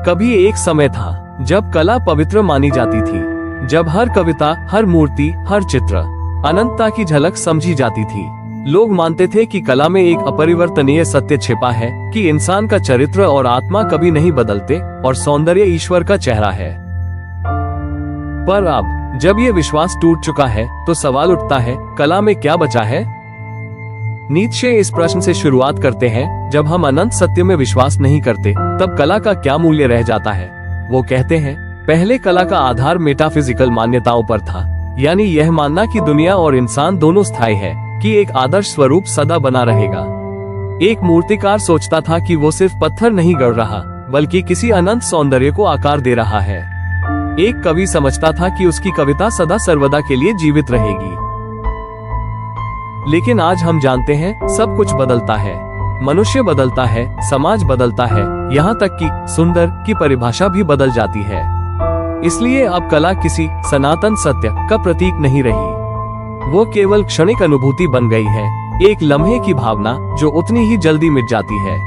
कभी एक समय था जब कला पवित्र मानी जाती थी, जब हर कविता, हर मूर्ति, हर चित्र अनंतता की झलक समझी जाती थी। लोग मानते थे कि कला में एक अपरिवर्तनीय सत्य छिपा है कि इंसान का चरित्र और आत्मा कभी नहीं बदलते और सौंदर्य ईश्वर का चेहरा है। पर अब जब ये विश्वास टूट चुका है तो सवाल उठता है, कला में क्या बचा है? नीत्शे इस प्रश्न से शुरुआत करते हैं, जब हम अनंत सत्य में विश्वास नहीं करते तब कला का क्या मूल्य रह जाता है। वो कहते हैं, पहले कला का आधार मेटाफिजिकल मान्यताओं पर था, यानी यह मानना कि दुनिया और इंसान दोनों स्थायी है, कि एक आदर्श स्वरूप सदा बना रहेगा। एक मूर्तिकार सोचता था कि वो सिर्फ पत्थर नहीं गढ़ रहा, बल्कि किसी अनंत सौंदर्य को आकार दे रहा है। एक कवि समझता था कि उसकी कविता सदा सर्वदा के लिए जीवित रहेगी। लेकिन आज हम जानते हैं, सब कुछ बदलता है। मनुष्य बदलता है, समाज बदलता है, यहाँ तक कि सुंदर की परिभाषा भी बदल जाती है। इसलिए अब कला किसी सनातन सत्य का प्रतीक नहीं रही। वो केवल क्षणिक अनुभूति बन गई है, एक लम्हे की भावना जो उतनी ही जल्दी मिट जाती है।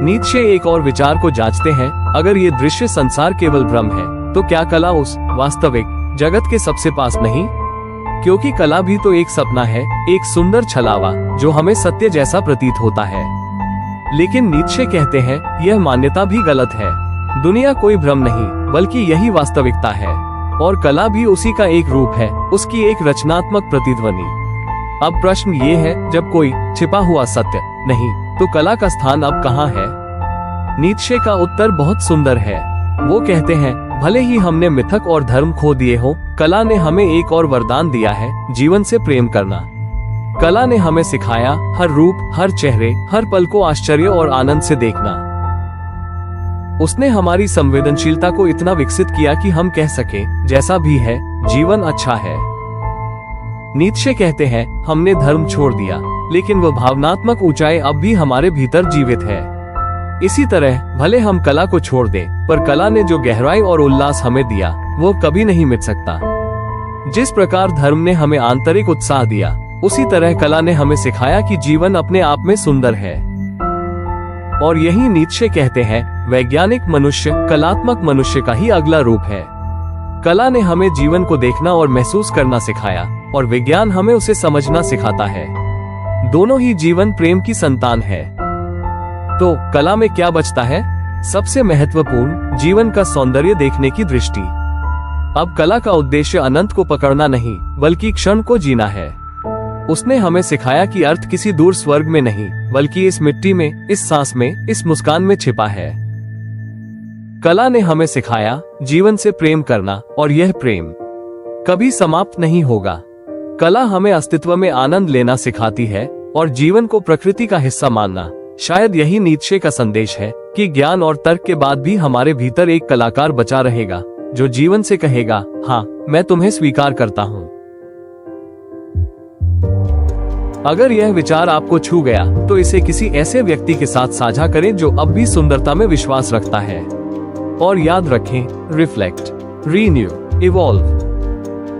नीत्शे एक और विचार को जांचते हैं, अगर ये दृश्य संसार केवल भ्रम है तो क्या कला उस वास्तविक जगत के सबसे पास नहीं? क्योंकि कला भी तो एक सपना है, एक सुंदर छलावा जो हमें सत्य जैसा प्रतीत होता है। लेकिन नीत्शे कहते हैं, यह मान्यता भी गलत है। दुनिया कोई भ्रम नहीं, बल्कि यही वास्तविकता है, और कला भी उसी का एक रूप है, उसकी एक रचनात्मक प्रतिध्वनि। अब प्रश्न ये है, जब कोई छिपा हुआ सत्य नहीं, तो कला का स्थान अब कहाँ है? नीत्शे का उत्तर बहुत सुंदर है। वो कहते हैं, भले ही हमने मिथक और धर्म खो दिए हो, कला ने हमें एक और वरदान दिया है, जीवन से प्रेम करना। कला ने हमें सिखाया, हर रूप, हर चेहरे, हर पल को आश्चर्य और आनंद से देखना। उसने हमारी संवेदनशीलता को इतना विकसित किया कि हम कह सके, जैसा भी है, जीवन अच्छा है। नीत्शे कहते हैं, हमने धर्म छोड़ दिया, लेकिन वह भावनात्मक ऊंचाई अब भी हमारे भीतर जीवित है। इसी तरह भले हम कला को छोड़ दें, पर कला ने जो गहराई और उल्लास हमें दिया, वो कभी नहीं मिट सकता। जिस प्रकार धर्म ने हमें आंतरिक उत्साह दिया, उसी तरह कला ने हमें सिखाया कि जीवन अपने आप में सुंदर है। और यही नीत्शे कहते हैं, वैज्ञानिक मनुष्य कलात्मक मनुष्य का ही अगला रूप है। कला ने हमें जीवन को देखना और महसूस करना सिखाया, और विज्ञान हमें उसे समझना सिखाता है। दोनों ही जीवन प्रेम की संतान है। तो कला में क्या बचता है? सबसे महत्वपूर्ण, जीवन का सौंदर्य देखने की दृष्टि। अब कला का उद्देश्य अनंत को पकड़ना नहीं, बल्कि क्षण को जीना है। उसने हमें सिखाया कि अर्थ किसी दूर स्वर्ग में नहीं, बल्कि इस मिट्टी में, इस सांस में, इस मुस्कान में छिपा है। कला ने हमें सिखाया जीवन से प्रेम करना, और यह प्रेम कभी समाप्त नहीं होगा। कला हमें अस्तित्व में आनंद लेना सिखाती है और जीवन को प्रकृति का हिस्सा मानना। शायद यही नीत्शे का संदेश है कि ज्ञान और तर्क के बाद भी हमारे भीतर एक कलाकार बचा रहेगा, जो जीवन से कहेगा, हाँ, मैं तुम्हें स्वीकार करता हूँ। अगर यह विचार आपको छू गया तो इसे किसी ऐसे व्यक्ति के साथ साझा करें जो अब भी सुंदरता में विश्वास रखता है। और याद रखें, रिफ्लेक्ट, रीन्यू, इवॉल्व।